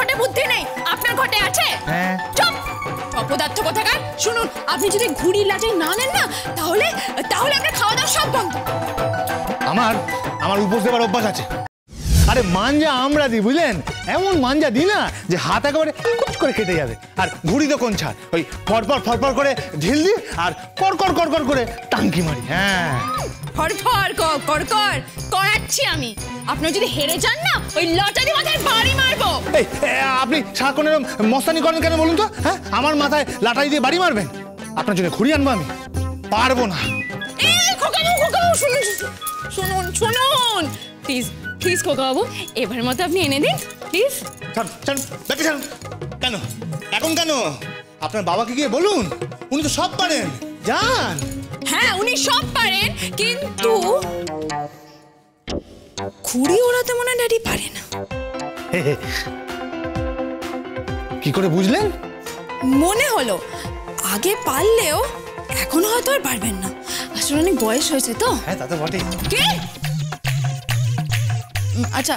ঘটে বুদ্ধি নেই, আপনার ঘটে আছে। হ্যাঁ। চুপ অপদার্থ কোথাকার। শুনুন, আপনি যদি ঘুড়ি লাটাই না নেন না, তাহলে তাহলে আপনার খাওয়া দাওয়া সব বন্ধ। আমার উপোস দেবার অভ্যাস আছে। আরে মাঞ্জা আমরা দিই, বুঝলেন? এমন মাঞ্জা দিই না যে হাত একেবারে কুচ করে কেটে যাবে। আর ঘুড়ি তো কোন ছাড়, ওই ফরফর করে ঢিল দিই আর কর করে টাঙ্কি মারি। হ্যাঁ, ফরফর কর করাচ্ছি আমি। আপনি যদি হেরে যান না, ওই লটারি মাথায় বাড়ি মারবো। এই আপনি সারাক্ষণ এরকম মস্তানি করেন কেন বলুন তো? হ্যাঁ, আমার মাথায় লাটাই দিয়ে বাড়ি মারবেন? আপনার জন্য ঘুড়ি আনবো আমি? পারবো না। শুনুন প্লিজ খোকাবাবু, এবারের মতো আপনি এনে দিন প্লিজ। কেন এখন কেন? আপনার বাবাকে গিয়ে বলুন, উনি তো সব পারেন। যান। হ্যাঁ, উনি সব পারেন, কিন্তু ঘুড়ি ওড়াতে মনে ড্যাডি পারে না। কি করে বুঝলেন? মনে হলো আগে পারলেও এখন হয়তো আর পারবেন না। আসলে অনেক বয়স হয়েছে তো। হ্যাঁ, তা তো বটেই। কি? আচ্ছা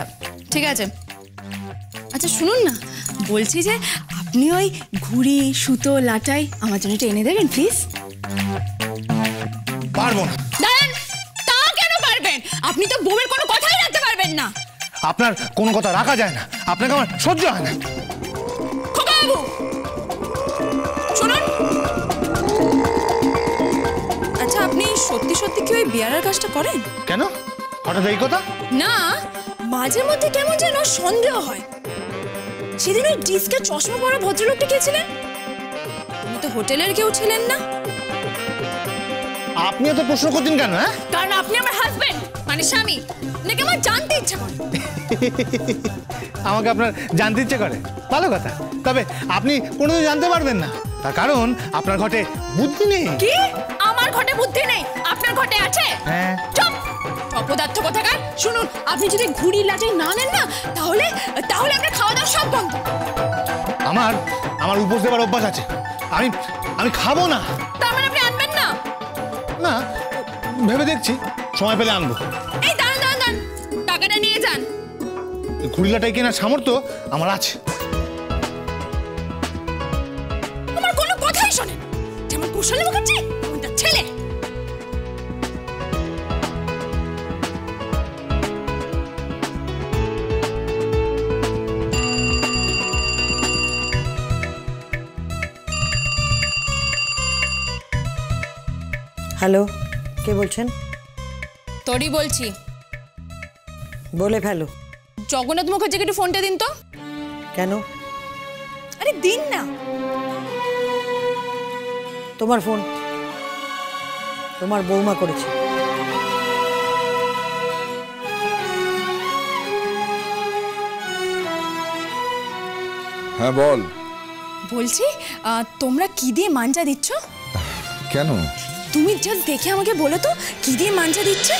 ঠিক আছে। আচ্ছা শুনুন না, বলছি যে আপনি ওই ঘুড়ি সুতো লাটাই আমার জন্য একটু এনে দেবেন প্লিজ। পারবো না। দাঁড়ান, তা কেন পারবেন? আপনি তো বউয়ের কোনো কথাই রাখতে পারবেন না। আপনার কোনো কথা রাখা যায় না, আপনাকে আমার সহ্য হয় না। খোকাবাবু শুনুন, আচ্ছা আপনি সত্যি কি ওই বিয়ারের কাজটা করেন? কেন হঠাৎ এই কথা? না, মাঝে মধ্যে কেমন যেন সন্দেহ হয়। সেদিন ওই ডিস্কের চশমা পরা ভদ্রলোকটা কে ছিলেন? উনি তো হোটেলের কেউ ছিলেন না। আপনি এত প্রশ্ন করছেন কেন? হ্যাঁ, কারণ আপনি আমার হাজবেন্ড, মানে স্বামী। আপনাকে আমার জানতে ইচ্ছা করে। আমাকে আপনার জানতে ইচ্ছে করে, ভালো কথা। তবে আপনি কোনোদিন জানতে পারবেন না, তার কারণ আপনার ঘটে বুদ্ধি নেই। কি? আমার ঘটে বুদ্ধি নেই, আপনার ঘটে আছে। হ্যাঁ। চুপ অপদার্থ কোথাকার। শুনুন, আপনি যদি ঘুড়ি লাটাই না নেন না, তাহলে আপনার খাওয়া দাওয়া সব বন্ধ। আমার উপোস দেবার অভ্যাস আছে। আমি খাবো না। তার মানে আপনি আনবেন না? না, ভেবে দেখছি, সময় পেলে আনবো। এই দাঁড়ান, টাকাটা নিয়ে যান। ঘুড়ি লাটাই কেনার সামর্থ্য আমার আছে। আমার কোনো কথাই শোনেন, যেমন কুশলী মুখার্জি আমাদের ছেলে। হ্যালো, কে বলছেন? তোরই বলছি। বলে ফেলো। জগন্নাথ মুখার্জিকে একটু ফোনটা দিন তো। কেন? আরে দিন না। তোমার ফোন, তোমার বৌমা করেছে। হ্যাঁ বল। বলছি তোমরা কি দিয়ে মাঞ্জা দিচ্ছ? কেন? তুমি জাস্ট দেখে আমাকে বলো তো কি দিয়ে মাঞ্জা দিচ্ছে।